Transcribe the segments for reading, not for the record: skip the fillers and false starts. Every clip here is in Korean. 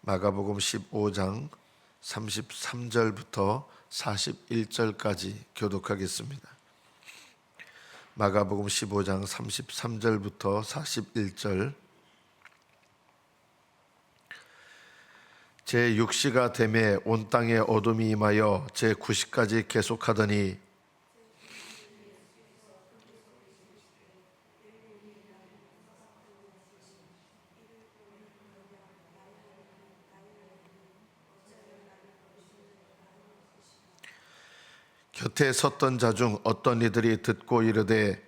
마가복음 15장 33절부터 41절까지 교독하겠습니다. 마가복음 15장 33절부터 41절. 제6시가 되매 온 땅에 어둠이 임하여 제9시까지 계속하더니 곁에 섰던 자 중 어떤 이들이 듣고 이르되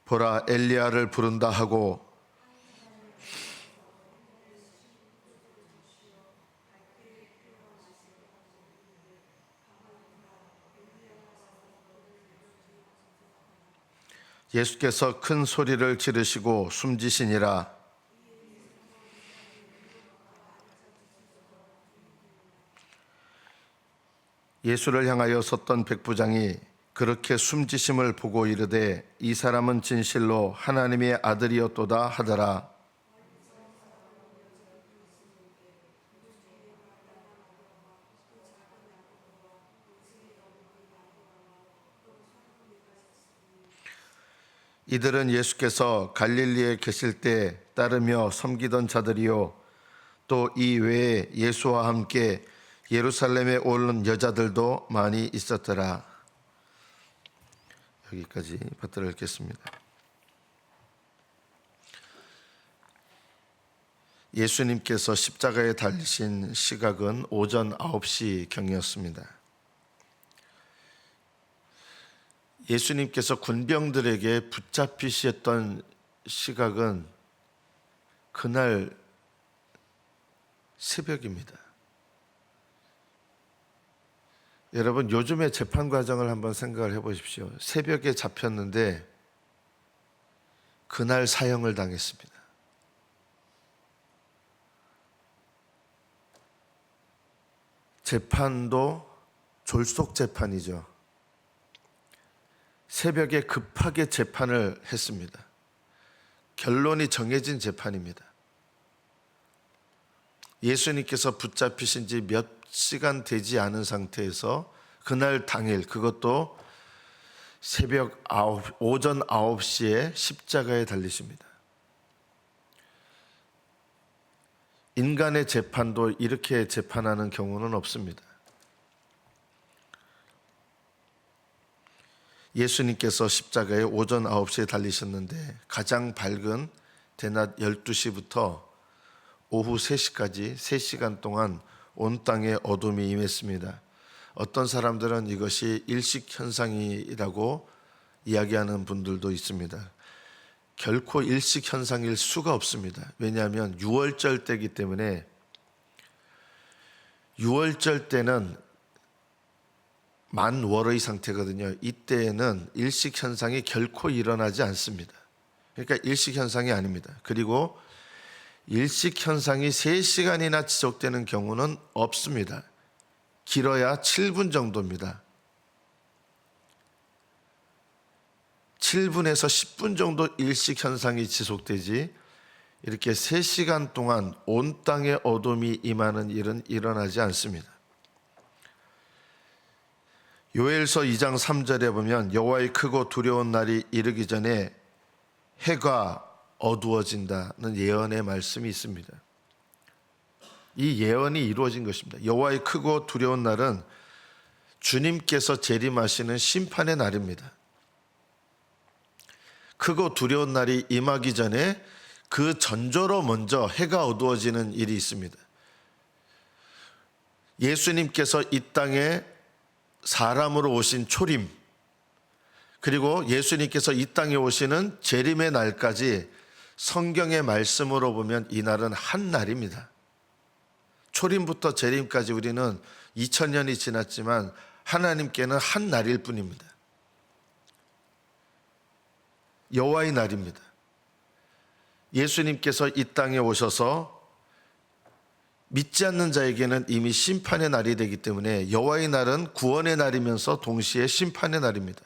보라 엘리야를 부른다 하고 예수께서 큰 소리를 지르시고 숨지시니라. 예수를 향하여 섰던 백부장이 그렇게 숨지심을 보고 이르되 이 사람은 진실로 하나님의 아들이었도다 하더라. 이들은 예수께서 갈릴리에 계실 때 따르며 섬기던 자들이요 또 이 외에 예수와 함께 예루살렘에 오른 여자들도 많이 있었더라. 여기까지 받들어 읽겠습니다. 예수님께서 십자가에 달리신 시각은 오전 9시 경이었습니다. 예수님께서 군병들에게 붙잡히셨던 시각은 그날 새벽입니다. 여러분, 요즘의 재판 과정을 한번 생각을 해보십시오. 새벽에 잡혔는데 그날 사형을 당했습니다. 재판도 졸속 재판이죠. 새벽에 급하게 재판을 했습니다. 결론이 정해진 재판입니다. 예수님께서 붙잡히신 지 몇 시간 되지 않은 상태에서 그날 당일, 그것도 오전 9시에 십자가에 달리십니다. 인간의 재판도 이렇게 재판하는 경우는 없습니다. 예수님께서 십자가에 오전 9시에 달리셨는데 가장 밝은 대낮 12시부터 오후 3시까지 3시간 동안 온 땅에 어둠이 임했습니다. 어떤 사람들은 이것이 일식현상이라고 이야기하는 분들도 있습니다. 결코 일식현상일 수가 없습니다. 왜냐하면 6월절 때이기 때문에 6월절 때는 만월의 상태거든요. 이때에는 일식현상이 결코 일어나지 않습니다. 그러니까 일식현상이 아닙니다. 그리고 일식현상이 3시간이나 지속되는 경우는 없습니다. 길어야 7분 정도입니다. 7분에서 10분 정도 일식현상이 지속되지 이렇게 3시간 동안 온 땅에 어둠이 임하는 일은 일어나지 않습니다. 요엘서 2장 3절에 보면 여호와의 크고 두려운 날이 이르기 전에 해가 어두워진다는 예언의 말씀이 있습니다. 이 예언이 이루어진 것입니다. 여호와의 크고 두려운 날은 주님께서 재림하시는 심판의 날입니다. 크고 두려운 날이 임하기 전에 그 전조로 먼저 해가 어두워지는 일이 있습니다. 예수님께서 이 땅에 사람으로 오신 초림, 그리고 예수님께서 이 땅에 오시는 재림의 날까지 성경의 말씀으로 보면 이 날은 한 날입니다. 초림부터 재림까지 우리는 2000년이 지났지만 하나님께는 한 날일 뿐입니다. 여호와의 날입니다. 예수님께서 이 땅에 오셔서 믿지 않는 자에게는 이미 심판의 날이 되기 때문에 여호와의 날은 구원의 날이면서 동시에 심판의 날입니다.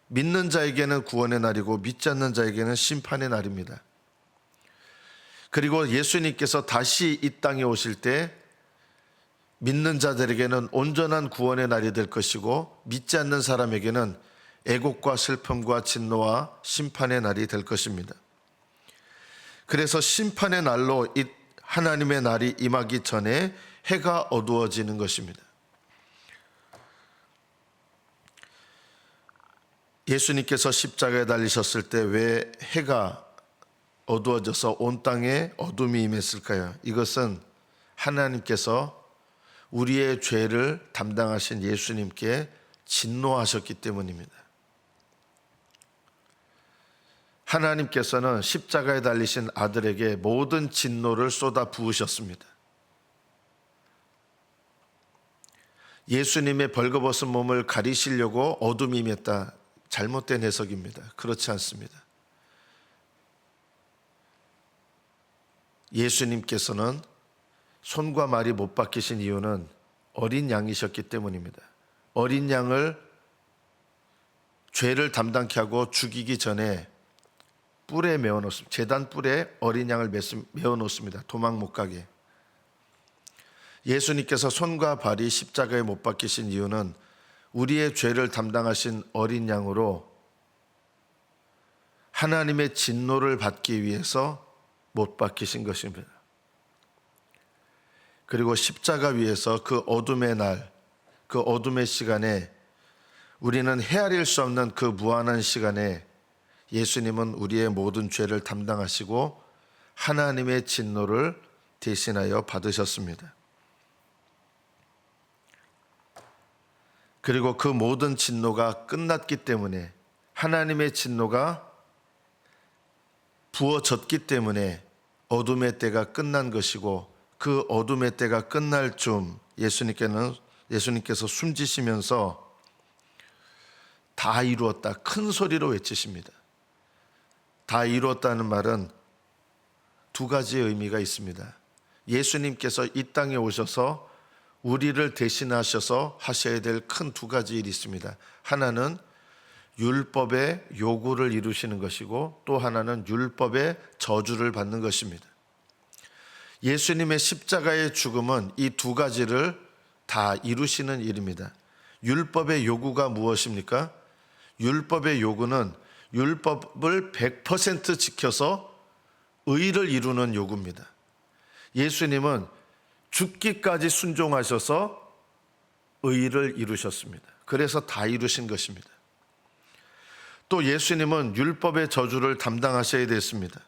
믿는 자에게는 구원의 날이고 믿지 않는 자에게는 심판의 날입니다. 그리고 예수님께서 다시 이 땅에 오실 때 믿는 자들에게는 온전한 구원의 날이 될 것이고 믿지 않는 사람에게는 애곡과 슬픔과 진노와 심판의 날이 될 것입니다. 그래서 심판의 날로 이 하나님의 날이 임하기 전에 해가 어두워지는 것입니다. 예수님께서 십자가에 달리셨을 때 왜 해가 어두워져서 온 땅에 어둠이 임했을까요? 이것은 하나님께서 우리의 죄를 담당하신 예수님께 진노하셨기 때문입니다. 하나님께서는 십자가에 달리신 아들에게 모든 진노를 쏟아 부으셨습니다. 예수님의 벌거벗은 몸을 가리시려고 어둠이 임했다. 잘못된 해석입니다. 그렇지 않습니다. 예수님께서는 손과 말이 못 박히신 이유는 어린 양이셨기 때문입니다. 어린 양을 죄를 담당케 하고 죽이기 전에 뿔에 메어놓습니다. 제단 뿔에 어린 양을 메어놓습니다. 도망 못 가게. 예수님께서 손과 발이 십자가에 못 박히신 이유는 우리의 죄를 담당하신 어린 양으로 하나님의 진노를 받기 위해서 못 박히신 것입니다. 그리고 십자가 위에서 그 어둠의 날, 그 어둠의 시간에 우리는 헤아릴 수 없는 그 무한한 시간에 예수님은 우리의 모든 죄를 담당하시고 하나님의 진노를 대신하여 받으셨습니다. 그리고 그 모든 진노가 끝났기 때문에 하나님의 진노가 부어졌기 때문에 어둠의 때가 끝난 것이고 그 어둠의 때가 끝날 쯤 예수님께서 숨지시면서 다 이루었다 큰 소리로 외치십니다. 다 이루었다는 말은 두 가지의 의미가 있습니다. 예수님께서 이 땅에 오셔서 우리를 대신하셔서 하셔야 될 큰 두 가지 일이 있습니다. 하나는 율법의 요구를 이루시는 것이고 또 하나는 율법의 저주를 받는 것입니다. 예수님의 십자가의 죽음은 이 두 가지를 다 이루시는 일입니다. 율법의 요구가 무엇입니까? 율법의 요구는 율법을 100% 지켜서 의를 이루는 요구입니다. 예수님은 죽기까지 순종하셔서 의를 이루셨습니다. 그래서 다 이루신 것입니다. 또 예수님은 율법의 저주를 담당하셔야 됐습니다.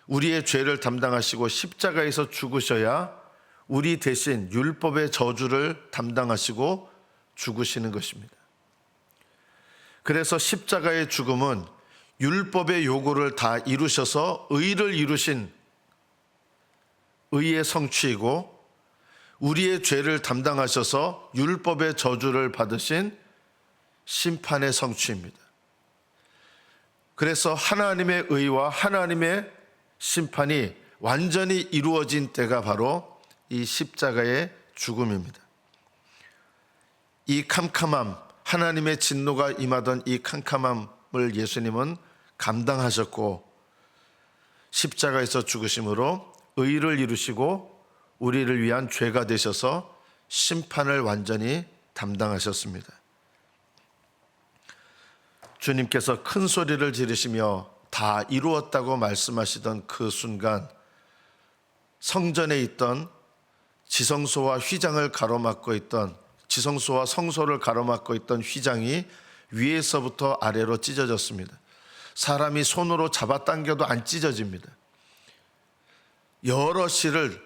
우리의 죄를 담당하시고 십자가에서 죽으셔야 우리 대신 율법의 저주를 담당하시고 죽으시는 것입니다. 그래서 십자가의 죽음은 율법의 요구를 다 이루셔서 의를 이루신 의의 성취이고 우리의 죄를 담당하셔서 율법의 저주를 받으신 심판의 성취입니다. 그래서 하나님의 의와 하나님의 심판이 완전히 이루어진 때가 바로 이 십자가의 죽음입니다. 이 캄캄함, 하나님의 진노가 임하던 이 캄캄함을 예수님은 감당하셨고 십자가에서 죽으심으로 의를 이루시고 우리를 위한 죄가 되셔서 심판을 완전히 담당하셨습니다. 주님께서 큰 소리를 지르시며 다 이루었다고 말씀하시던 그 순간 성전에 있던 지성소와 휘장을 가로막고 있던 지성소와 성소를 가로막고 있던 휘장이 위에서부터 아래로 찢어졌습니다. 사람이 손으로 잡아당겨도 안 찢어집니다. 여러 실을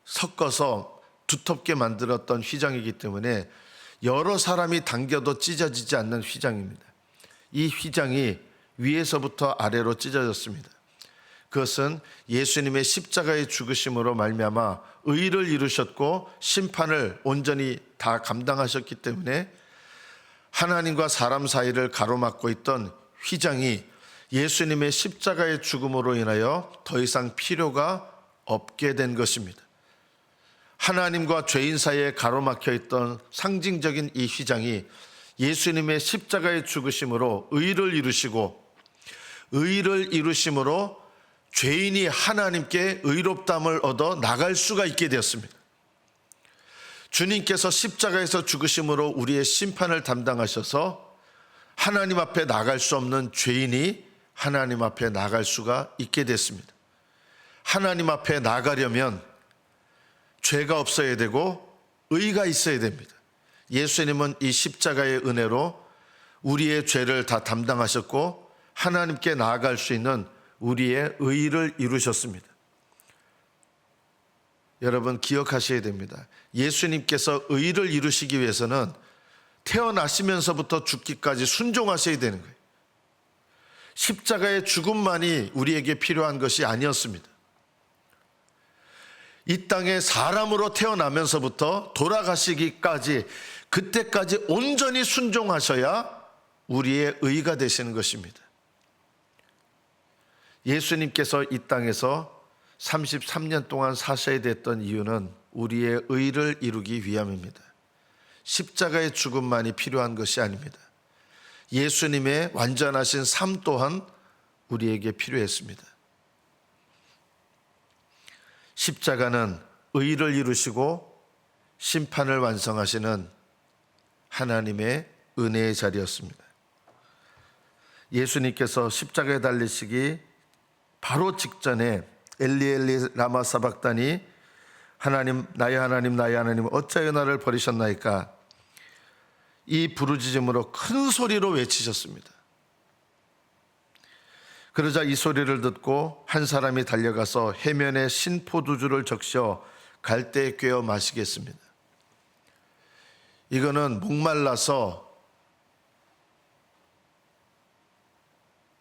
섞어서 두텁게 만들었던 휘장이기 때문에 여러 사람이 당겨도 찢어지지 않는 휘장입니다. 이 휘장이 위에서부터 아래로 찢어졌습니다. 그것은 예수님의 십자가의 죽으심으로 말미암아 의를 이루셨고 심판을 온전히 다 감당하셨기 때문에 하나님과 사람 사이를 가로막고 있던 휘장이 예수님의 십자가의 죽음으로 인하여 더 이상 필요가 없게 된 것입니다. 하나님과 죄인 사이에 가로막혀 있던 상징적인 이 휘장이 예수님의 십자가의 죽으심으로 의를 이루시고 의를 이루심으로 죄인이 하나님께 의롭다함을 얻어 나갈 수가 있게 되었습니다. 주님께서 십자가에서 죽으심으로 우리의 심판을 담당하셔서 하나님 앞에 나갈 수 없는 죄인이 하나님 앞에 나갈 수가 있게 됐습니다. 하나님 앞에 나가려면 죄가 없어야 되고 의가 있어야 됩니다. 예수님은 이 십자가의 은혜로 우리의 죄를 다 담당하셨고 하나님께 나아갈 수 있는 우리의 의를 이루셨습니다. 여러분 기억하셔야 됩니다. 예수님께서 의를 이루시기 위해서는 태어나시면서부터 죽기까지 순종하셔야 되는 거예요. 십자가의 죽음만이 우리에게 필요한 것이 아니었습니다. 이 땅에 사람으로 태어나면서부터 돌아가시기까지 그때까지 온전히 순종하셔야 우리의 의가 되시는 것입니다. 예수님께서 이 땅에서 33년 동안 사셔야 됐던 이유는 우리의 의를 이루기 위함입니다. 십자가의 죽음만이 필요한 것이 아닙니다. 예수님의 완전하신 삶 또한 우리에게 필요했습니다. 십자가는 의를 이루시고 심판을 완성하시는 하나님의 은혜의 자리였습니다. 예수님께서 십자가에 달리시기 바로 직전에 엘리 엘리 라마 사박다니 하나님 나의 하나님 나의 하나님 어찌하여 나를 버리셨나이까 이 부르짖음으로 큰 소리로 외치셨습니다. 그러자 이 소리를 듣고 한 사람이 달려가서 해면에 신포도주를 적셔 갈대에 꿰어 마시겠습니다. 이거는 목말라서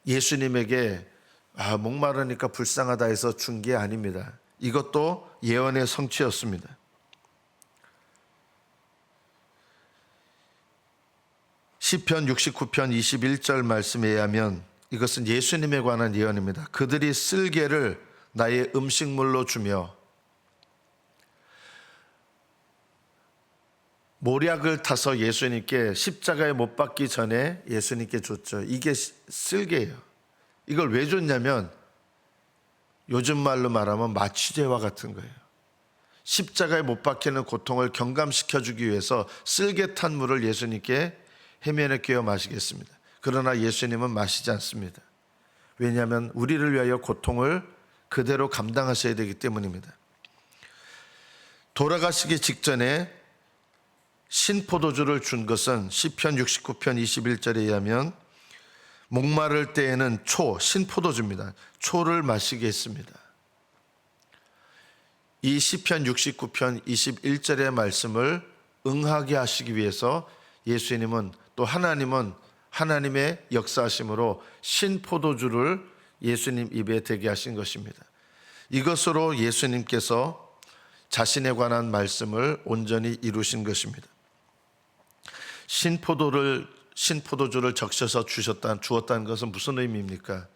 예수님에게 목마르니까 불쌍하다 해서 준 게 아닙니다. 이것도 예언의 성취였습니다. 시편 69편 21절 말씀에 의하면 이것은 예수님에 관한 예언입니다. 그들이 쓸개를 나의 음식물로 주며 모략을 타서 예수님께 십자가에 못 박기 전에 예수님께 줬죠. 이게 쓸개예요. 이걸 왜 줬냐면 요즘 말로 말하면 마취제와 같은 거예요. 십자가에 못 박히는 고통을 경감시켜주기 위해서 쓸개 탄 물을 예수님께 해면에 꿰어 마시겠습니다. 그러나 예수님은 마시지 않습니다. 왜냐하면 우리를 위하여 고통을 그대로 감당하셔야 되기 때문입니다. 돌아가시기 직전에 신포도주를 준 것은 시편 69편 21절에 의하면 목마를 때에는 신포도주입니다. 초를 마시게 했습니다. 이 시편 69편 21절의 말씀을 응하게 하시기 위해서 예수님은 또 하나님은 하나님의 역사하심으로 신포도주를 예수님 입에 대게 하신 것입니다. 이것으로 예수님께서 자신에 관한 말씀을 온전히 이루신 것입니다. 신포도주를 적셔서 주었다는 것은 무슨 의미입니까?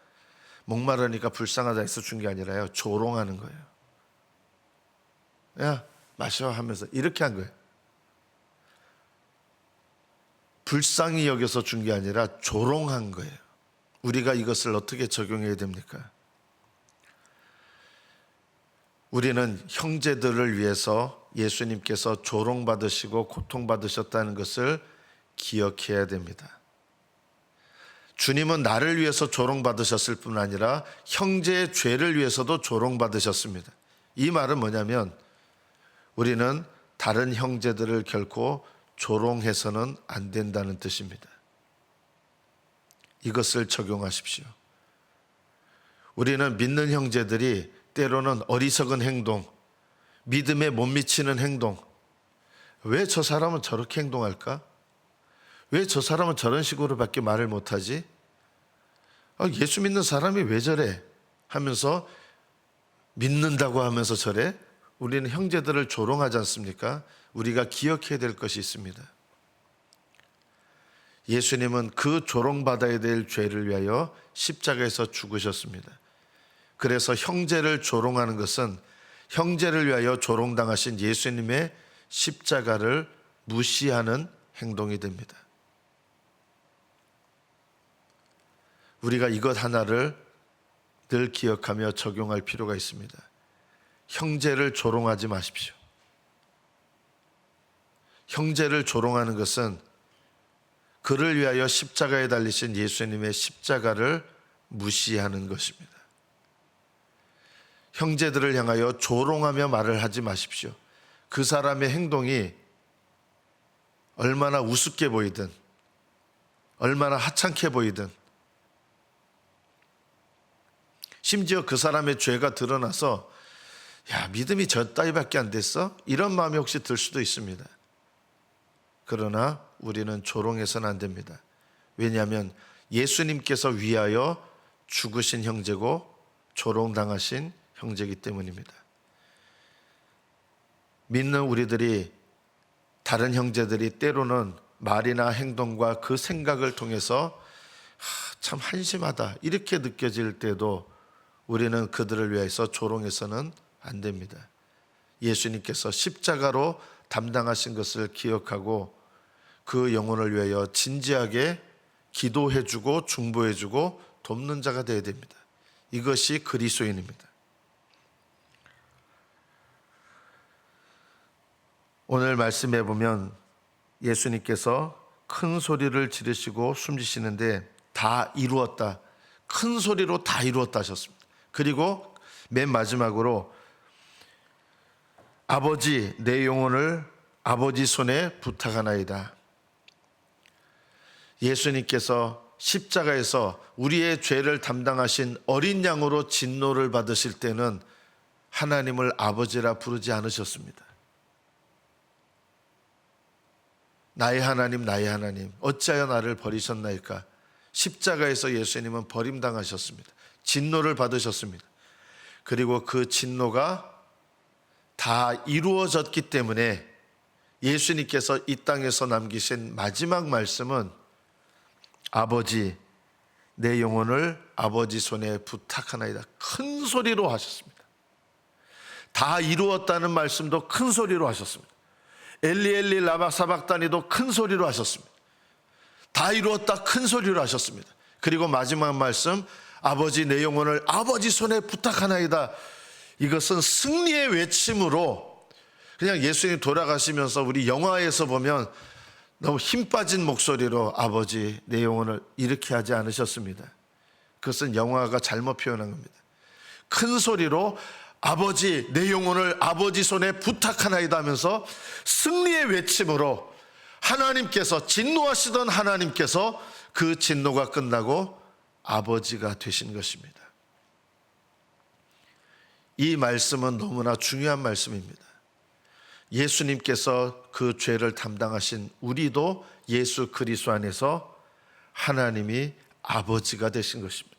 목마르니까 불쌍하다 해서 준 게 아니라요, 조롱하는 거예요. 야 마셔 하면서 이렇게 한 거예요. 불쌍히 여겨서 준 게 아니라 조롱한 거예요. 우리가 이것을 어떻게 적용해야 됩니까? 우리는 형제들을 위해서 예수님께서 조롱받으시고 고통받으셨다는 것을 기억해야 됩니다. 주님은 나를 위해서 조롱받으셨을 뿐 아니라 형제의 죄를 위해서도 조롱받으셨습니다. 이 말은 뭐냐면 우리는 다른 형제들을 결코 조롱해서는 안 된다는 뜻입니다. 이것을 적용하십시오. 우리는 믿는 형제들이 때로는 어리석은 행동, 믿음에 못 미치는 행동, 왜 저 사람은 저렇게 행동할까? 왜 저 사람은 저런 식으로밖에 말을 못하지? 예수 믿는 사람이 왜 저래? 하면서 믿는다고 하면서 저래? 우리는 형제들을 조롱하지 않습니까? 우리가 기억해야 될 것이 있습니다. 예수님은 그 조롱받아야 될 죄를 위하여 십자가에서 죽으셨습니다. 그래서 형제를 조롱하는 것은 형제를 위하여 조롱당하신 예수님의 십자가를 무시하는 행동이 됩니다. 우리가 이것 하나를 늘 기억하며 적용할 필요가 있습니다. 형제를 조롱하지 마십시오. 형제를 조롱하는 것은 그를 위하여 십자가에 달리신 예수님의 십자가를 무시하는 것입니다. 형제들을 향하여 조롱하며 말을 하지 마십시오. 그 사람의 행동이 얼마나 우습게 보이든 얼마나 하찮게 보이든 심지어 그 사람의 죄가 드러나서 야, 믿음이 저 따위밖에 안 됐어? 이런 마음이 혹시 들 수도 있습니다. 그러나 우리는 조롱해서는 안 됩니다. 왜냐하면 예수님께서 위하여 죽으신 형제고 조롱당하신 형제이기 때문입니다. 믿는 우리들이 다른 형제들이 때로는 말이나 행동과 그 생각을 통해서 참 한심하다 이렇게 느껴질 때도 우리는 그들을 위해서 조롱해서는 안 됩니다. 예수님께서 십자가로 담당하신 것을 기억하고 그 영혼을 위하여 진지하게 기도해주고 중보해주고 돕는 자가 되어야 됩니다. 이것이 그리스도인입니다. 오늘 말씀해 보면 예수님께서 큰 소리를 지르시고 숨지시는데 다 이루었다. 큰 소리로 다 이루었다 하셨습니다. 그리고 맨 마지막으로 아버지 내 영혼을 아버지 손에 부탁하나이다. 예수님께서 십자가에서 우리의 죄를 담당하신 어린 양으로 진노를 받으실 때는 하나님을 아버지라 부르지 않으셨습니다. 나의 하나님 나의 하나님 어찌하여 나를 버리셨나이까. 십자가에서 예수님은 버림당하셨습니다. 진노를 받으셨습니다. 그리고 그 진노가 다 이루어졌기 때문에 예수님께서 이 땅에서 남기신 마지막 말씀은 아버지 내 영혼을 아버지 손에 부탁하나이다. 큰 소리로 하셨습니다. 다 이루었다는 말씀도 큰 소리로 하셨습니다. 엘리 엘리 라마 사박다니도 큰 소리로 하셨습니다. 다 이루었다 큰 소리로 하셨습니다. 그리고 마지막 말씀 아버지 내 영혼을 아버지 손에 부탁하나이다. 이것은 승리의 외침으로 그냥 예수님 돌아가시면서 우리 영화에서 보면 너무 힘 빠진 목소리로 아버지 내 영혼을 이렇게 하지 않으셨습니다. 그것은 영화가 잘못 표현한 겁니다. 큰 소리로 아버지 내 영혼을 아버지 손에 부탁하나이다 하면서 승리의 외침으로 하나님께서 진노하시던 하나님께서 그 진노가 끝나고 아버지가 되신 것입니다. 이 말씀은 너무나 중요한 말씀입니다. 예수님께서 그 죄를 담당하신 우리도 예수 그리스도 안에서 하나님이 아버지가 되신 것입니다.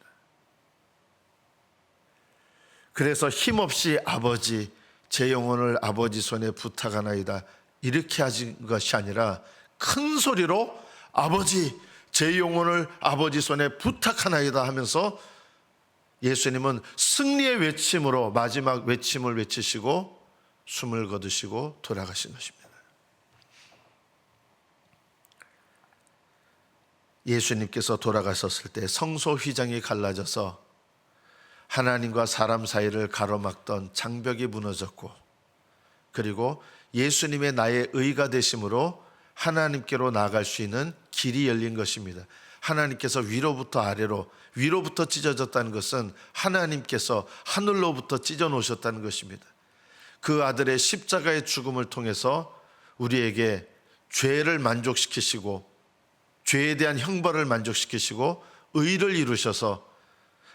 그래서 힘없이 아버지 제 영혼을 아버지 손에 부탁하나이다 이렇게 하신 것이 아니라 큰 소리로 아버지 제 영혼을 아버지 손에 부탁하나이다 하면서 예수님은 승리의 외침으로 마지막 외침을 외치시고 숨을 거두시고 돌아가신 것입니다. 예수님께서 돌아가셨을 때 성소 휘장이 갈라져서 하나님과 사람 사이를 가로막던 장벽이 무너졌고 그리고 예수님의 나의 의가 되심으로 하나님께로 나아갈 수 있는 길이 열린 것입니다. 하나님께서 위로부터 아래로 위로부터 찢어졌다는 것은 하나님께서 하늘로부터 찢어 놓으셨다는 것입니다. 그 아들의 십자가의 죽음을 통해서 우리에게 죄를 만족시키시고 죄에 대한 형벌을 만족시키시고 의를 이루셔서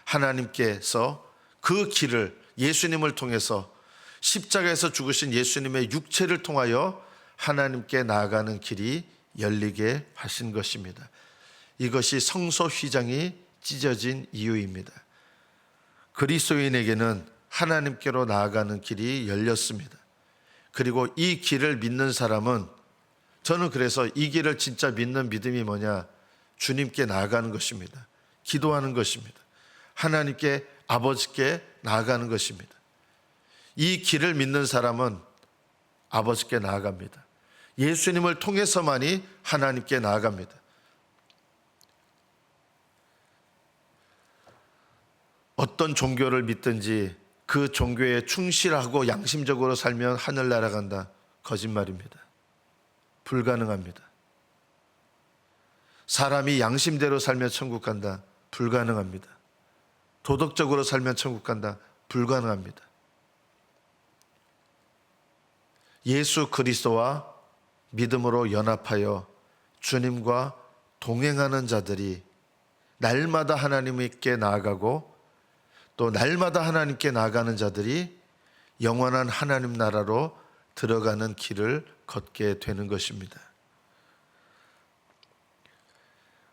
하나님께서 그 길을 예수님을 통해서 십자가에서 죽으신 예수님의 육체를 통하여 하나님께 나아가는 길이 열리게 하신 것입니다. 이것이 성소 휘장이 찢어진 이유입니다. 그리스도인에게는 하나님께로 나아가는 길이 열렸습니다. 그리고 이 길을 믿는 사람은 저는 그래서 이 길을 진짜 믿는 믿음이 뭐냐? 주님께 나아가는 것입니다. 기도하는 것입니다. 하나님께 아버지께 나아가는 것입니다. 이 길을 믿는 사람은 아버지께 나아갑니다. 예수님을 통해서만이 하나님께 나아갑니다. 어떤 종교를 믿든지 그 종교에 충실하고 양심적으로 살면 하늘 날아간다. 거짓말입니다. 불가능합니다. 사람이 양심대로 살면 천국 간다. 불가능합니다. 도덕적으로 살면 천국 간다. 불가능합니다. 예수 그리스도와 믿음으로 연합하여 주님과 동행하는 자들이 날마다 하나님께 나아가고 또 날마다 하나님께 나아가는 자들이 영원한 하나님 나라로 들어가는 길을 걷게 되는 것입니다.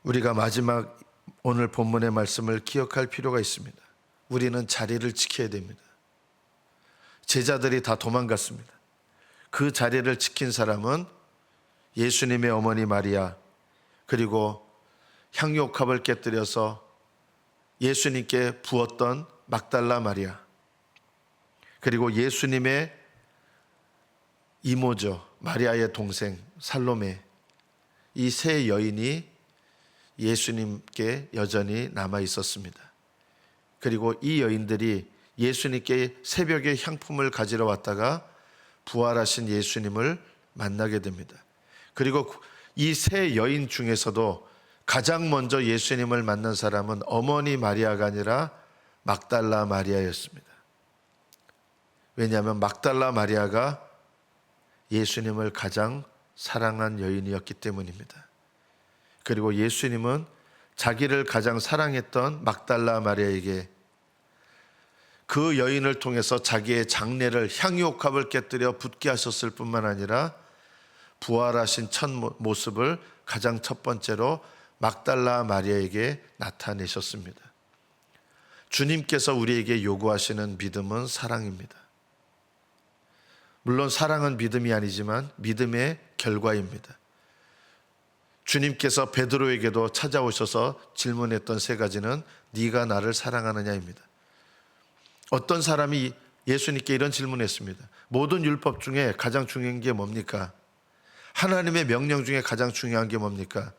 우리가 마지막 오늘 본문의 말씀을 기억할 필요가 있습니다. 우리는 자리를 지켜야 됩니다. 제자들이 다 도망갔습니다. 그 자리를 지킨 사람은 예수님의 어머니 마리아, 그리고 향유옥합을 깨뜨려서 예수님께 부었던 막달라 마리아, 그리고 예수님의 이모죠, 마리아의 동생 살로메, 이 세 여인이 예수님께 여전히 남아 있었습니다. 그리고 이 여인들이 예수님께 새벽에 향품을 가지러 왔다가 부활하신 예수님을 만나게 됩니다. 그리고 이 세 여인 중에서도 가장 먼저 예수님을 만난 사람은 어머니 마리아가 아니라 막달라 마리아였습니다. 왜냐하면 막달라 마리아가 예수님을 가장 사랑한 여인이었기 때문입니다. 그리고 예수님은 자기를 가장 사랑했던 막달라 마리아에게 그 여인을 통해서 자기의 장례를 향유옥합을 깨뜨려 붓게 하셨을 뿐만 아니라 부활하신 첫 모습을 가장 첫 번째로 막달라 마리아에게 나타내셨습니다. 주님께서 우리에게 요구하시는 믿음은 사랑입니다. 물론 사랑은 믿음이 아니지만 믿음의 결과입니다. 주님께서 베드로에게도 찾아오셔서 질문했던 세 가지는 네가 나를 사랑하느냐입니다. 어떤 사람이 예수님께 이런 질문했습니다. 모든 율법 중에 가장 중요한 게 뭡니까? 하나님의 명령 중에 가장 중요한 게 뭡니까?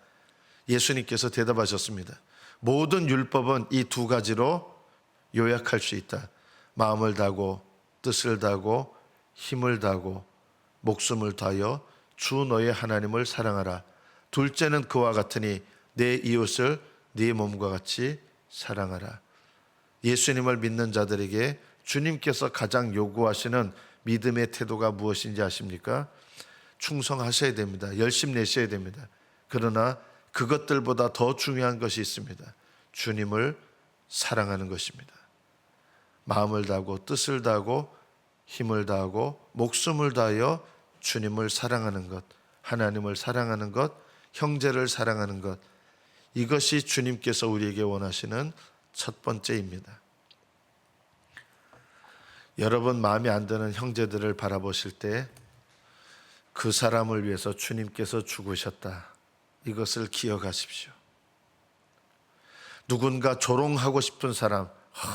예수님께서 대답하셨습니다. 모든 율법은 이 두 가지로 요약할 수 있다. 마음을 다하고 뜻을 다하고 힘을 다하고 목숨을 다하여 주 너의 하나님을 사랑하라. 둘째는 그와 같으니 내 이웃을 네 몸과 같이 사랑하라. 예수님을 믿는 자들에게 주님께서 가장 요구하시는 믿음의 태도가 무엇인지 아십니까? 충성하셔야 됩니다. 열심 내셔야 됩니다. 그러나 그것들보다 더 중요한 것이 있습니다. 주님을 사랑하는 것입니다. 마음을 다하고 뜻을 다하고 힘을 다하고 목숨을 다하여 주님을 사랑하는 것, 하나님을 사랑하는 것, 형제를 사랑하는 것, 이것이 주님께서 우리에게 원하시는 첫 번째입니다. 여러분 마음에 안 드는 형제들을 바라보실 때 그 사람을 위해서 주님께서 죽으셨다. 이것을 기억하십시오. 누군가 조롱하고 싶은 사람,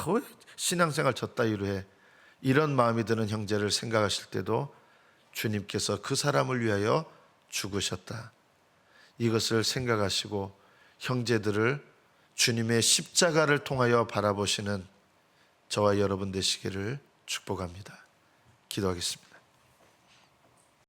왜 신앙생활 저따위로 해? 이런 마음이 드는 형제를 생각하실 때도 주님께서 그 사람을 위하여 죽으셨다. 이것을 생각하시고 형제들을 주님의 십자가를 통하여 바라보시는 저와 여러분 되시기를 축복합니다. 기도하겠습니다.